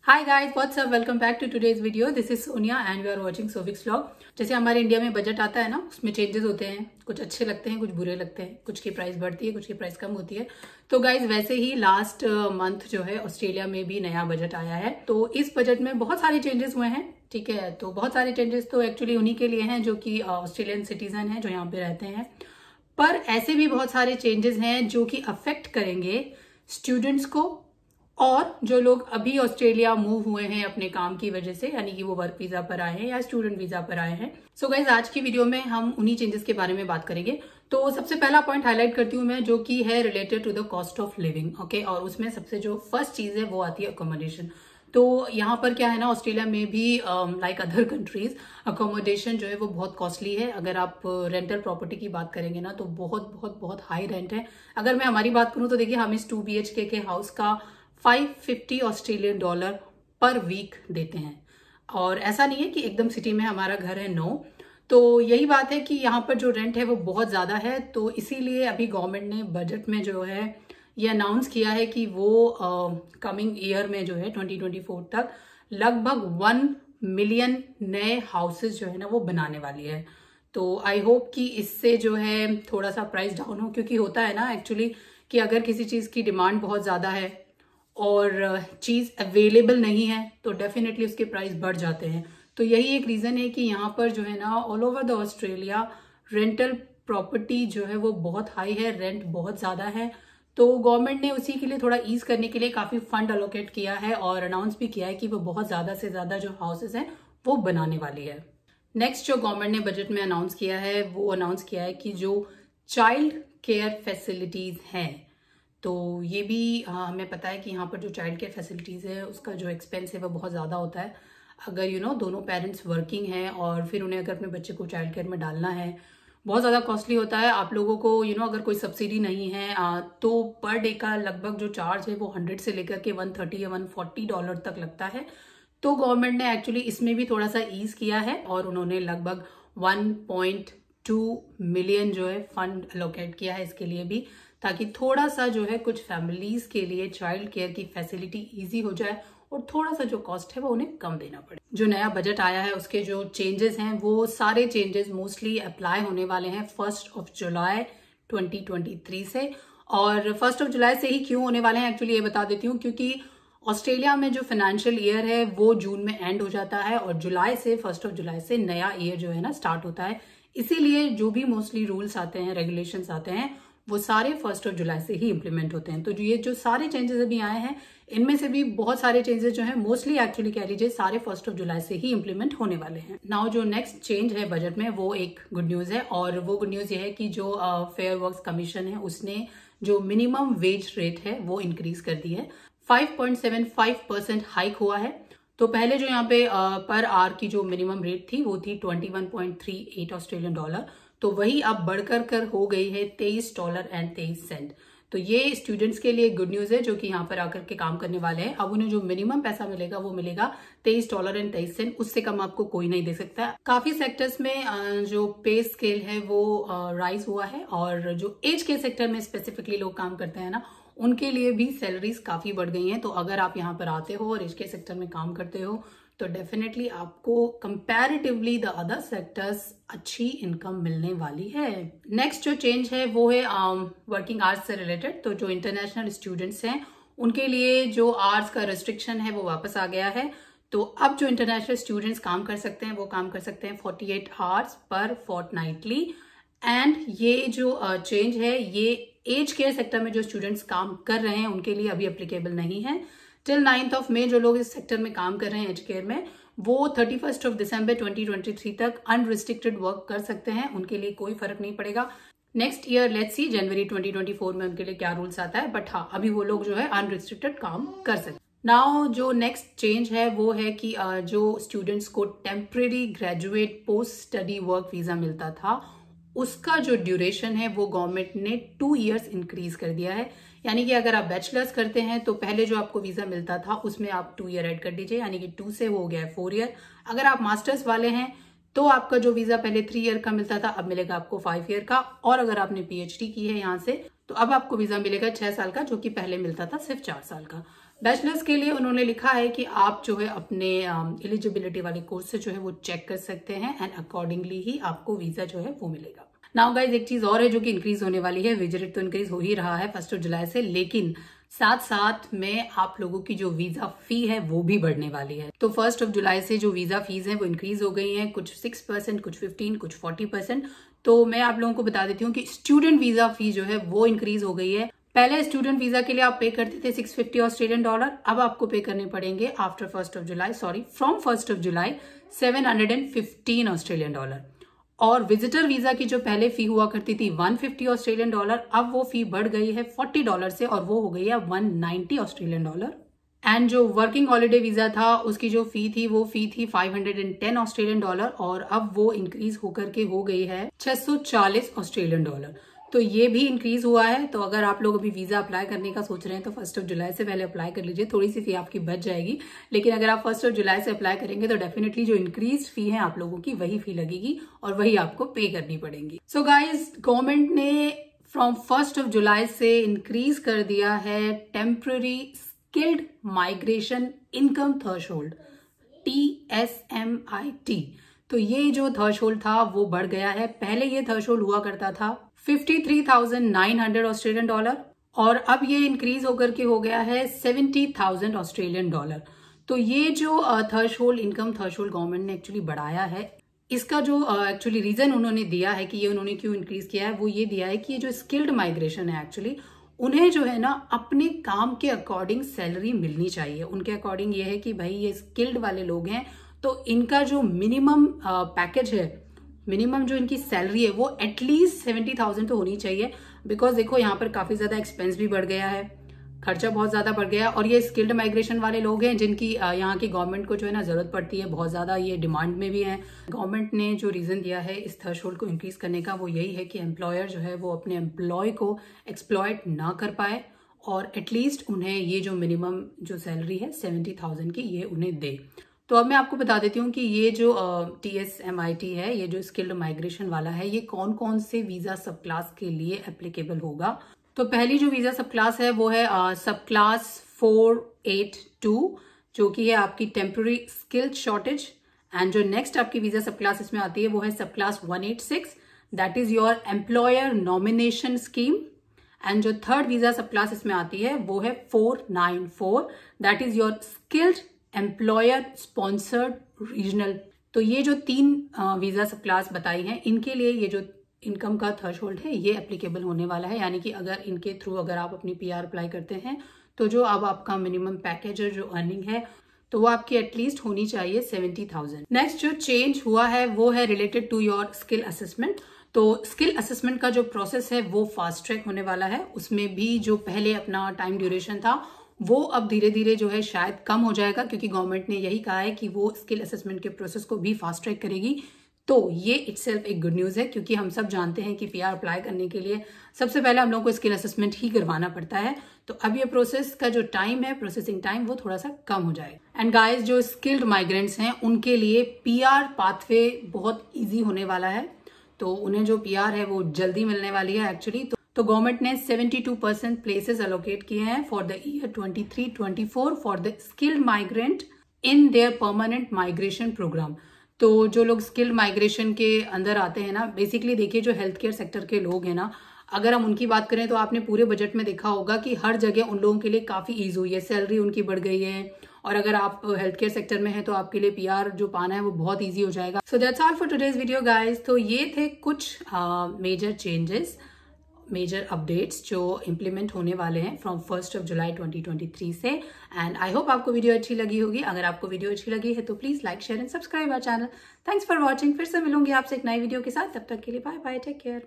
Hi guys, what's up, welcome back to today's video. This is Sonia and we are watching Sovik's vlog. जैसे हमारे India में budget आता है ना, उसमें चेंजेस होते हैं, कुछ अच्छे लगते हैं, कुछ बुरे लगते हैं, कुछ की प्राइस बढ़ती है, कुछ की प्राइस कम होती है। तो गाइस वैसे ही लास्ट मंथ जो है ऑस्ट्रेलिया में भी नया बजट आया है। तो इस बजट में बहुत सारे चेंजेस हुए हैं, ठीक है। तो बहुत सारे चेंजेस तो एक्चुअली उन्हीं के लिए हैं जो कि ऑस्ट्रेलियन सिटीजन हैं, जो यहाँ पे रहते हैं। पर ऐसे भी बहुत सारे चेंजेस हैं जो कि अफेक्ट करेंगे स्टूडेंट्स को और जो लोग अभी ऑस्ट्रेलिया मूव हुए हैं अपने काम की वजह से, यानी कि वो वर्क वीजा पर आए हैं या स्टूडेंट वीजा पर आए हैं। सो गाइज आज की वीडियो में हम उन्हीं चेंजेस के बारे में बात करेंगे। तो सबसे पहला पॉइंट हाईलाइट करती हूँ मैं, जो कि है related to the cost of living. Okay, और उसमें सबसे जो फर्स्ट चीज है वो आती है अकोमोडेशन। तो यहाँ पर क्या है ना, ऑस्ट्रेलिया में भी लाइक अदर कंट्रीज अकोमोडेशन जो है वो बहुत कॉस्टली है। अगर आप रेंटल प्रॉपर्टी की बात करेंगे ना तो बहुत बहुत बहुत हाई रेंट है। अगर मैं हमारी बात करूँ तो देखिए, हम इस 2 BHK के हाउस का 550 ऑस्ट्रेलियन डॉलर पर वीक देते हैं। और ऐसा नहीं है कि एकदम सिटी में हमारा घर है, नो। तो यही बात है कि यहाँ पर जो रेंट है वो बहुत ज़्यादा है। तो इसीलिए अभी गवर्नमेंट ने बजट में जो है ये अनाउंस किया है कि वो कमिंग ईयर में जो है 2024 तक लगभग 1 मिलियन नए हाउसेस जो है ना वो बनाने वाली है। तो आई होप कि इससे जो है थोड़ा सा प्राइस डाउन हो, क्योंकि होता है ना एक्चुअली कि अगर किसी चीज़ की डिमांड बहुत ज़्यादा है और चीज़ अवेलेबल नहीं है तो डेफिनेटली उसके प्राइस बढ़ जाते हैं। तो यही एक रीज़न है कि यहाँ पर जो है ना all over the Australia rental property जो है वो बहुत हाई है, रेंट बहुत ज़्यादा है। तो गवर्नमेंट ने उसी के लिए थोड़ा ईज करने के लिए काफ़ी फंड अलोकेट किया है और अनाउंस भी किया है कि वो बहुत ज़्यादा से ज़्यादा जो हाउसेस हैं वो बनाने वाली है। नेक्स्ट जो गवर्नमेंट ने बजट में अनाउंस किया है वो अनाउंस किया है कि जो चाइल्ड केयर फैसिलिटीज़ हैं, तो ये भी हमें पता है कि यहाँ पर जो चाइल्ड केयर फैसिलिटीज़ है उसका जो एक्सपेंस है वो बहुत ज़्यादा होता है। अगर दोनों पेरेंट्स वर्किंग हैं और फिर उन्हें अगर अपने बच्चे को चाइल्ड केयर में डालना है, बहुत ज़्यादा कॉस्टली होता है। आप लोगों को अगर कोई सब्सिडी नहीं है तो पर डे का लगभग जो चार्ज है वो 100 से लेकर के 130 या 140 डॉलर तक लगता है। तो गवर्नमेंट ने एक्चुअली इसमें भी थोड़ा सा ईज किया है और उन्होंने लगभग 1.2 मिलियन जो है फंड अलोकेट किया है इसके लिए भी, ताकि थोड़ा सा जो है कुछ फैमिलीज के लिए चाइल्ड केयर की फैसिलिटी इजी हो जाए और थोड़ा सा जो कॉस्ट है वो उन्हें कम देना पड़े। जो नया बजट आया है उसके जो चेंजेस हैं वो सारे चेंजेस मोस्टली अप्लाई होने वाले हैं 1 जुलाई 2023 से। और 1 जुलाई से ही क्यों होने वाले हैं एक्चुअली ये बता देती हूँ, क्योंकि ऑस्ट्रेलिया में जो फाइनेंशियल ईयर है वो जून में एंड हो जाता है और जुलाई से 1 जुलाई से नया ईयर जो है ना स्टार्ट होता है। इसीलिए जो भी मोस्टली रूल्स आते हैं, रेगुलेशंस आते हैं, वो सारे 1 जुलाई से ही इंप्लीमेंट होते हैं। तो ये जो सारे चेंजेस अभी आए हैं इनमें से भी बहुत सारे चेंजेस जो हैं मोस्टली एक्चुअली कह लीजिए सारे 1 जुलाई से ही इंप्लीमेंट होने वाले हैं। नाउ जो नेक्स्ट चेंज है बजट में वो एक गुड न्यूज है, और वो गुड न्यूज ये है कि जो फेयर वर्क्स कमीशन है उसने जो मिनिमम वेज रेट है वो इंक्रीज कर दी है। 5.75% हाइक हुआ है। तो पहले जो यहाँ पे पर आवर की जो मिनिमम रेट थी वो थी 21.38 ऑस्ट्रेलियन डॉलर, तो वही अब बढ़कर कर हो गई है $23.23। तो ये स्टूडेंट्स के लिए गुड न्यूज है जो कि यहाँ पर आकर के काम करने वाले हैं। अब उन्हें जो मिनिमम पैसा मिलेगा वो मिलेगा $23.23, उससे कम आपको कोई नहीं दे सकता। काफी सेक्टर्स में जो पे स्केल है वो राइज हुआ है, और जो एज के सेक्टर में स्पेसिफिकली लोग काम करते हैं ना उनके लिए भी सैलरीज काफी बढ़ गई हैं। तो अगर आप यहाँ पर आते हो और एज के सेक्टर में काम करते हो तो डेफिनेटली आपको कंपैरेटिवली द अदर सेक्टर्स अच्छी इनकम मिलने वाली है। नेक्स्ट जो चेंज है वो है वर्किंग आवर्स से रिलेटेड। तो जो इंटरनेशनल स्टूडेंट्स हैं उनके लिए जो आवर्स का रेस्ट्रिक्शन है वो वापस आ गया है। तो अब जो इंटरनेशनल स्टूडेंट्स काम कर सकते हैं वो काम कर सकते हैं 48 आवर्स पर फोर्टनाइटली। एंड ये जो चेंज है ये एज केयर सेक्टर में जो स्टूडेंट्स काम कर रहे हैं उनके लिए अभी एप्लीकेबल नहीं है। टिल 9 मई जो लोग इस सेक्टर में काम कर रहे हैं एज केयर में, वो 31 दिसंबर 2023 तक अनरिस्ट्रिक्टेड वर्क कर सकते हैं, उनके लिए कोई फर्क नहीं पड़ेगा। नेक्स्ट ईयर लेट्स सी जनवरी 2024 में उनके लिए क्या रूल्स आता है, बट हाँ अभी वो लोग जो है अनरिस्ट्रिक्टेड काम कर सकते हैं। नाउ जो नेक्स्ट चेंज है वो है कि जो स्टूडेंट्स को temporary graduate post study work visa मिलता था उसका जो ड्यूरेशन है वो गवर्नमेंट ने 2 इयर्स इंक्रीज कर दिया है। यानी कि अगर आप बैचलर्स करते हैं तो पहले जो आपको वीजा मिलता था उसमें आप 2 ईयर ऐड कर दीजिए, यानी कि 2 से हो गया 4 ईयर। अगर आप मास्टर्स वाले हैं तो आपका जो वीजा पहले 3 ईयर का मिलता था अब मिलेगा आपको 5 ईयर का, और अगर आपने PhD की है यहाँ से तो अब आपको वीजा मिलेगा 6 साल का, जो कि पहले मिलता था सिर्फ 4 साल का। बैचलर्स के लिए उन्होंने लिखा है कि आप जो है अपने एलिजिबिलिटी वाले कोर्स से जो है वो चेक कर सकते हैं एंड अकॉर्डिंगली ही आपको वीजा जो है वो मिलेगा। नाउ गाइज एक चीज और है जो कि इंक्रीज होने वाली है। वीजा रेट तो इंक्रीज हो ही रहा है 1 जुलाई से, लेकिन साथ साथ में आप लोगों की जो वीजा फी है वो भी बढ़ने वाली है। तो 1 जुलाई से जो वीजा फीस है वो इंक्रीज हो गई है, कुछ 6%, कुछ 15%, कुछ 40%। तो मैं आप लोगों को बता देती हूँ कि स्टूडेंट वीजा फी जो है वो इंक्रीज हो गई है। पहले स्टूडेंट वीजा के लिए आप पे करते थे 650 ऑस्ट्रेलियन डॉलर, अब आपको पे करने पड़ेंगे after from 1 July 715 Australian dollar. और विजिटर वीजा की जो पहले फी हुआ करती थी 150 ऑस्ट्रेलियन डॉलर, अब वो फी बढ़ गई है $40 से और वो हो गई है 190 ऑस्ट्रेलियन डॉलर। एंड जो वर्किंग हॉलीडे वीजा था उसकी जो फी थी वो फी थी 510 ऑस्ट्रेलियन डॉलर और अब वो इंक्रीज होकर के हो गई है 640 ऑस्ट्रेलियन डॉलर। तो ये भी इंक्रीज हुआ है। तो अगर आप लोग अभी वीजा अप्लाई करने का सोच रहे हैं तो 1 जुलाई से पहले अप्लाई कर लीजिए, थोड़ी सी फी आपकी बच जाएगी। लेकिन अगर आप 1 जुलाई से अप्लाई करेंगे तो डेफिनेटली जो इंक्रीज फी है आप लोगों की वही फी लगेगी और वही आपको पे करनी पड़ेगी। सो गाइज गवर्नमेंट ने फ्रॉम 1 जुलाई से इंक्रीज कर दिया है temporary skilled migration income threshold TSMIT। तो ये जो थ्रेशोल्ड था वो बढ़ गया है। पहले ये थ्रेशोल्ड हुआ करता था 53,900 ऑस्ट्रेलियन डॉलर और अब ये इंक्रीज होकर के हो गया है 70,000 ऑस्ट्रेलियन डॉलर। तो ये जो थ्रेशोल्ड इनकम थ्रेशोल्ड गवर्नमेंट ने एक्चुअली बढ़ाया है, इसका जो एक्चुअली रीजन उन्होंने दिया है कि ये उन्होंने क्यों इंक्रीज किया है वो ये दिया है कि ये जो स्किल्ड माइग्रेशन है एक्चुअली उन्हें जो है ना अपने काम के अकॉर्डिंग सैलरी मिलनी चाहिए। उनके अकॉर्डिंग ये है कि भाई ये स्किल्ड वाले लोग हैं तो इनका जो मिनिमम पैकेज है, मिनिमम जो इनकी सैलरी है वो एटलीस्ट 70,000 तो होनी चाहिए। बिकॉज देखो यहाँ पर काफी ज्यादा एक्सपेंस भी बढ़ गया है, खर्चा बहुत ज्यादा बढ़ गया है और ये स्किल्ड माइग्रेशन वाले लोग हैं जिनकी यहाँ की गवर्नमेंट को जो है ना जरूरत पड़ती है, बहुत ज्यादा ये डिमांड में भी है। गवर्नमेंट ने जो रीजन दिया है इस थ्रेशोल्ड को इंक्रीज करने का वो यही है कि एम्प्लॉयर जो है वो अपने एम्प्लॉय को एक्सप्लॉयट ना कर पाए और एटलीस्ट उन्हें ये जो मिनिमम जो सैलरी है 70,000 की ये उन्हें दे। तो अब मैं आपको बता देती हूँ कि ये जो TSMIT है, ये जो स्किल्ड माइग्रेशन वाला है, ये कौन कौन से वीजा सब क्लास के लिए एप्लीकेबल होगा। तो पहली जो वीजा सब क्लास है वो है सब क्लास 482 जो कि है आपकी टेम्पररी स्किल शॉर्टेज। एंड जो नेक्स्ट आपकी वीजा सब क्लास इसमें आती है वो है सब class 186, that is your employer nomination scheme. And जो थर्ड वीजा सब क्लास इसमें आती है वो है 494, that is your skilled employer sponsored regional. तो ये जो 3 वीजा सब क्लास बताई हैं इनके लिए ये जो इनकम का थ्रेशोल्ड है ये एप्लीकेबल होने वाला है। यानी कि अगर इनके थ्रू अगर आप अपनी PR अप्लाई करते हैं तो जो अब आपका मिनिमम पैकेज है, जो अर्निंग है, तो वो आपकी एटलीस्ट होनी चाहिए 70,000। नेक्स्ट जो चेंज हुआ है वो है related to your skill assessment. तो स्किल असेसमेंट का जो प्रोसेस है वो फास्ट ट्रैक होने वाला है। उसमें भी जो पहले अपना टाइम ड्यूरेशन था वो अब धीरे धीरे जो है शायद कम हो जाएगा, क्योंकि गवर्नमेंट ने यही कहा है कि वो स्किल असेसमेंट के प्रोसेस को भी फास्ट ट्रैक करेगी। तो ये इटसेल्फ एक गुड न्यूज है, क्योंकि हम सब जानते हैं कि PR अप्लाई करने के लिए सबसे पहले हम लोगों को स्किल असेसमेंट ही करवाना पड़ता है। तो अब ये प्रोसेस का जो टाइम है, प्रोसेसिंग टाइम, वो थोड़ा सा कम हो जाएगा। एंड गाइस जो स्किल्ड माइग्रेंट्स हैं उनके लिए PR पाथवे बहुत ईजी होने वाला है। तो उन्हें जो PR है वो जल्दी मिलने वाली है एक्चुअली। तो गवर्नमेंट ने 72% प्लेसेस एलोकेट किए हैं for the year 23-24 for the skilled migrant in their permanent migration programme. तो जो लोग स्किल्ड माइग्रेशन के अंदर आते हैं ना, बेसिकली देखिए जो हेल्थ केयर सेक्टर के लोग हैं ना, अगर हम उनकी बात करें तो आपने पूरे बजट में देखा होगा कि हर जगह उन लोगों के लिए काफी ईज हुई है, सैलरी उनकी बढ़ गई है। और अगर आप हेल्थ केयर सेक्टर में हैं तो आपके लिए PR जो पाना है वो बहुत ईजी हो जाएगा। So that's all for today's video guys. तो ये थे कुछ मेजर चेंजेस, मेजर अपडेट्स जो इम्प्लीमेंट होने वाले हैं फ्रॉम 1 जुलाई 2023 से। एंड आई होप आपको वीडियो अच्छी लगी होगी। अगर आपको वीडियो अच्छी लगी है तो please like, share and subscribe our channel. Thanks for watching. फिर से मिलूंगी आपसे एक नई वीडियो के साथ, तब तक के लिए बाय बाय, टेक केयर।